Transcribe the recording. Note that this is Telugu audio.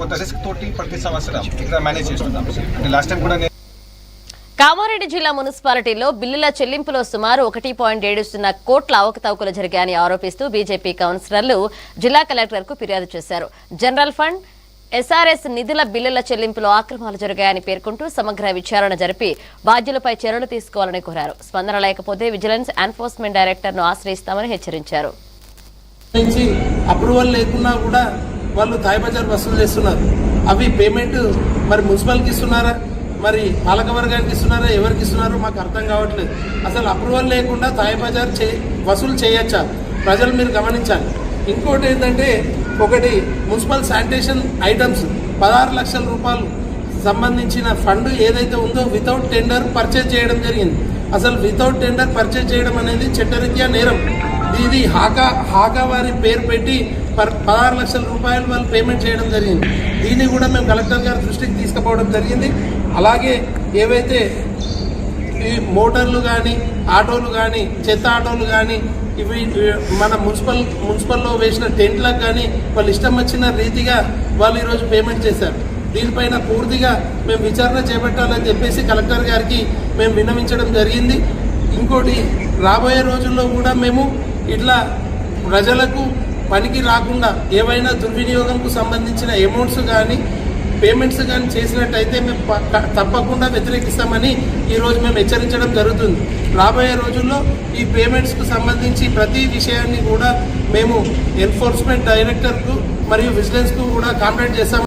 కొత్త రిస్క్ తోటి ప్రతి సంవత్సరం ఇక్కడ మేనేజ్ చేస్తున్నాం. అంటే లాస్ట్ టైం కూడా కామారెడ్డి జిల్లా మున్సిపాలిటీలో బిల్లుల చెల్లింపులో సుమారు 1.7 కోట్ల అవకతవకలు జరిగాయని ఆరోపిస్తూ బీజేపీ కౌన్సిలర్లు జిల్లా కలెక్టర్కు ఫిర్యాదు చేశారు. జనరల్ ఫండ్, ఎస్ఆర్ఎస్ నిధుల బిల్లుల చెల్లింపులో అక్రమాలు జరిగాయని పేర్కొంటూ సమగ్ర విచారణ జరిపి బాధ్యులపై చర్యలు తీసుకోవాలని కోరారు. స్పందన లేకపోతే విజిలెన్స్ ఎన్ఫోర్స్మెంట్ డైరెక్టర్ను ఆశ్రయిస్తామని హెచ్చరించారు. అప్రూవల్ లేకున్నా కూడా వాళ్ళు థాయ్ బజార్ వసూలు చేస్తున్నారు. అవి పేమెంట్ మరి మున్సిపల్కి ఇస్తున్నారా, మరి పాలక వర్గానికి ఇస్తున్నారా, ఎవరికి ఇస్తున్నారో మాకు అర్థం కావట్లేదు. అసలు అప్రూవల్ లేకుండా థాయ్ బజార్ వసూలు చేయొచ్చా? ప్రజలు మీరు గమనించాలి. ఇంకోటి ఏంటంటే, ఒకటి మున్సిపల్ శానిటేషన్ ఐటమ్స్ 16 లక్షల రూపాయలు సంబంధించిన ఫండ్ ఏదైతే ఉందో వితౌట్ టెండర్ పర్చేజ్ చేయడం జరిగింది. అసలు వితౌట్ టెండర్ పర్చేజ్ చేయడం అనేది చట్టరీత్యా నేరం. ఇది హాకా వారి పేరు పెట్టి 16 లక్షల రూపాయలు వాళ్ళు పేమెంట్ చేయడం జరిగింది. దీన్ని కూడా మేము కలెక్టర్ గారి దృష్టికి తీసుకుపోవడం జరిగింది. అలాగే ఏవైతే ఈ మోటార్లు కానీ, ఆటోలు కానీ, చెత్త ఆటోలు కానీ, ఇవి మన మున్సిపల్లో వేసిన టెంట్లకు కానీ వాళ్ళు ఇష్టం వచ్చిన రీతిగా వాళ్ళు ఈరోజు పేమెంట్ చేశారు. దీనిపైన పూర్తిగా మేము విచారణ చేపట్టాలని చెప్పేసి కలెక్టర్ గారికి మేము విన్నవించడం జరిగింది. ఇంకోటి, రాబోయే రోజుల్లో కూడా మేము ఇట్లా ప్రజలకు పనికి రాకుండా ఏవైనా దుర్వినియోగంకు సంబంధించిన అమౌంట్స్ కానీ పేమెంట్స్ కానీ చేసినట్టయితే మేము తప్పకుండా వ్యతిరేకిస్తామని ఈరోజు మేము హెచ్చరించడం జరుగుతుంది. రాబోయే రోజుల్లో ఈ పేమెంట్స్కు సంబంధించి ప్రతి విషయాన్ని కూడా మేము ఎన్ఫోర్స్మెంట్ డైరెక్టర్కు మరియు విజిలెన్స్కు కూడా కాంప్లైంట్ చేస్తాం.